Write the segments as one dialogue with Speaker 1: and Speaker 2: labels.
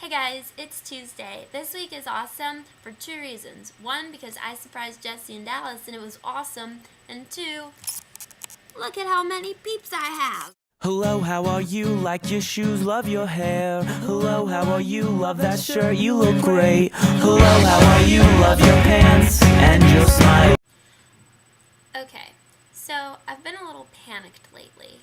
Speaker 1: Hey guys, it's Tuesday. This week is awesome for two reasons. One, because I surprised Jesse in Dallas and it was awesome. And two, look at how many peeps I have.
Speaker 2: Hello, how are you? Like your shoes, love your hair. Hello, how are you? Love that shirt, you look great. Hello, how are you? Love your pants and your smile.
Speaker 1: Okay, so I've been a little panicked lately.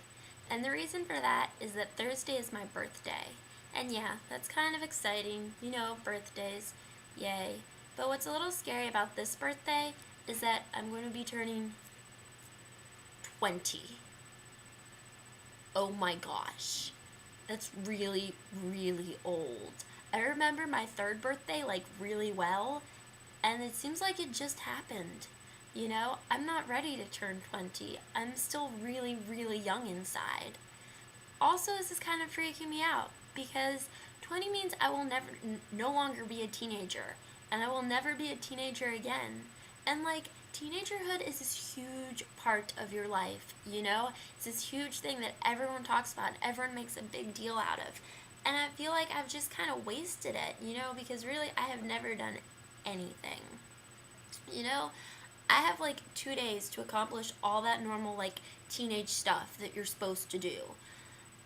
Speaker 1: And the reason for that is that Thursday is my birthday. And yeah, that's kind of exciting. You know, birthdays. Yay. But what's a little scary about this birthday is that I'm going to be turning 20. Oh my gosh. That's really, really old. I remember my third birthday like really well, and it seems like it just happened. You know, I'm not ready to turn 20. I'm still really, really young inside. Also, this is kind of freaking me out because 20 means I will no longer be a teenager, and I will never be a teenager again. And like, teenagerhood is this huge part of your life, you know? It's this huge thing that everyone talks about, everyone makes a big deal out of. And I feel like I've just kind of wasted it, you know, because really I have never done anything. You know, I have like 2 days to accomplish all that normal, like, teenage stuff that you're supposed to do.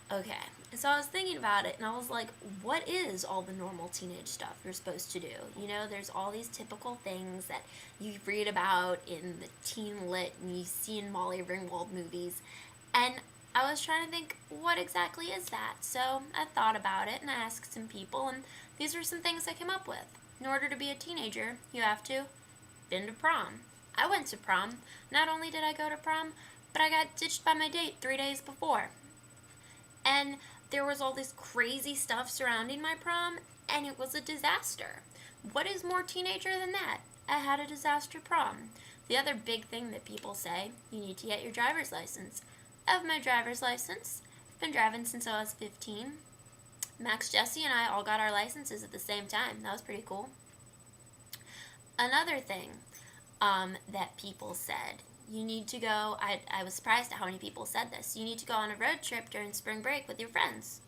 Speaker 1: Okay, and so I was thinking about it, and I was like, what is all the normal teenage stuff you're supposed to do? You know, there's all these typical things that you read about in the teen lit and you see in Molly Ringwald movies. And I was trying to think, what exactly is that? So I thought about it, and I asked some people, and these are some things I came up with. In order to be a teenager, you have to been to prom. I went to prom. Not only did I go to prom, but I got ditched by my date 3 days before. And there was all this crazy stuff surrounding my prom, and it was a disaster. What is more teenager than that? I had a disaster prom. The other big thing that people say, you need to get your driver's license. I have my driver's license. I've been driving since I was 15. Max, Jesse, and I all got our licenses at the same time. That was pretty cool. Another thing that people said, you need to go, I was surprised at how many people said this, you need to go on a road trip during spring break with your friends.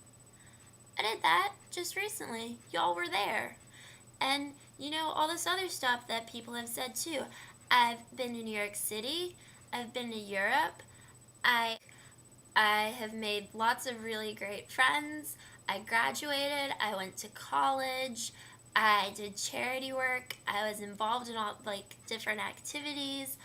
Speaker 1: I did that just recently. Y'all were there. And, you know, all this other stuff that people have said too. I've been to New York City. I've been to Europe. I have made lots of really great friends. I graduated. I went to college. I did charity work. I was involved in all, like, different activities.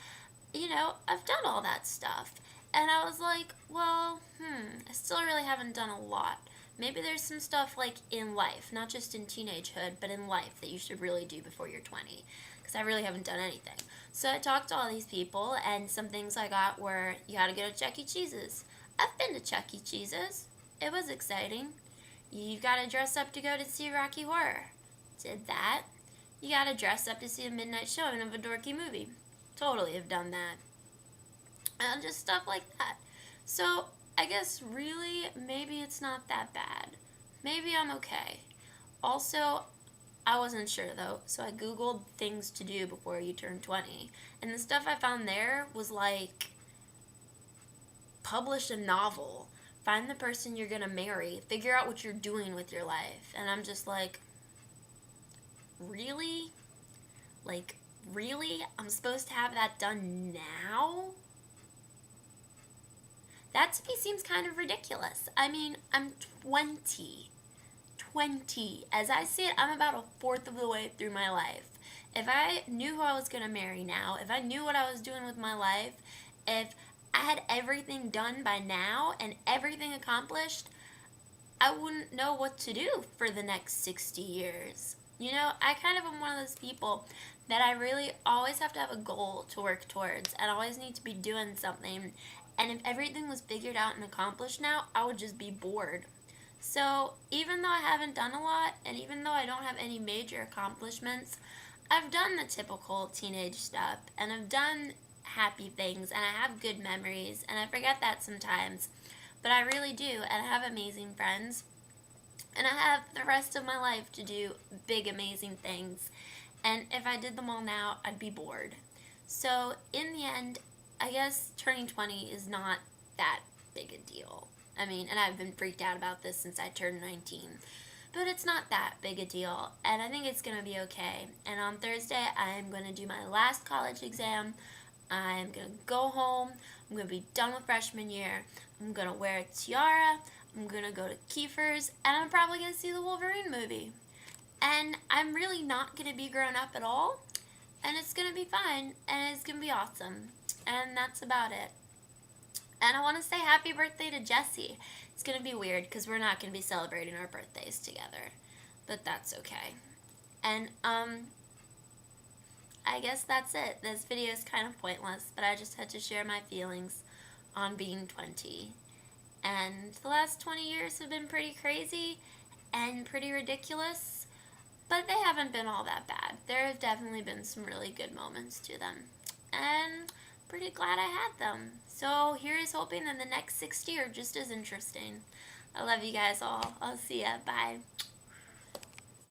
Speaker 1: You know, I've done all that stuff. And I was like, well, I still really haven't done a lot. Maybe there's some stuff like in life, not just in teenagehood, but in life that you should really do before you're 20. Because I really haven't done anything. So I talked to all these people, and some things I got were, you gotta go to Chuck E. Cheese's. I've been to Chuck E. Cheese's. It was exciting. You gotta dress up to go to see Rocky Horror. Did that. You gotta dress up to see a midnight showing of a dorky movie. Totally have done that. And just stuff like that. So, I guess really, maybe it's not that bad. Maybe I'm okay. Also, I wasn't sure though, so I googled things to do before you turn 20. And the stuff I found there was like, publish a novel, find the person you're gonna marry, figure out what you're doing with your life. And I'm just like, really? Like, really? I'm supposed to have that done now? That to me seems kind of ridiculous. I mean, I'm 20. 20. As I see it, I'm about a fourth of the way through my life. If I knew who I was going to marry now, if I knew what I was doing with my life, if I had everything done by now and everything accomplished, I wouldn't know what to do for the next 60 years. You know, I kind of am one of those people that I really always have to have a goal to work towards and always need to be doing something. And if everything was figured out and accomplished now, I would just be bored. So even though I haven't done a lot, and even though I don't have any major accomplishments, I've done the typical teenage stuff, and I've done happy things, and I have good memories, and I forget that sometimes. But I really do, and I have amazing friends. And I have the rest of my life to do big, amazing things. And if I did them all now, I'd be bored. So in the end, I guess turning 20 is not that big a deal. I mean, and I've been freaked out about this since I turned 19. but it's not that big a deal, and I think it's going to be okay. And on Thursday, I'm going to do my last college exam. I'm going to go home. I'm going to be done with freshman year. I'm going to wear a tiara. I'm going to go to Kiefer's, and I'm probably going to see the Wolverine movie. And I'm really not going to be grown up at all, and it's going to be fun, and it's going to be awesome. And that's about it. And I want to say happy birthday to Jessie. It's going to be weird because we're not going to be celebrating our birthdays together, but that's okay. And I guess that's it. This video is kind of pointless, but I just had to share my feelings on being 20. And the last 20 years have been pretty crazy and pretty ridiculous, but they haven't been all that bad. There have definitely been some really good moments to them, and pretty glad I had them. So here is hoping that the next 60 are just as interesting. I love you guys all. I'll see ya. Bye.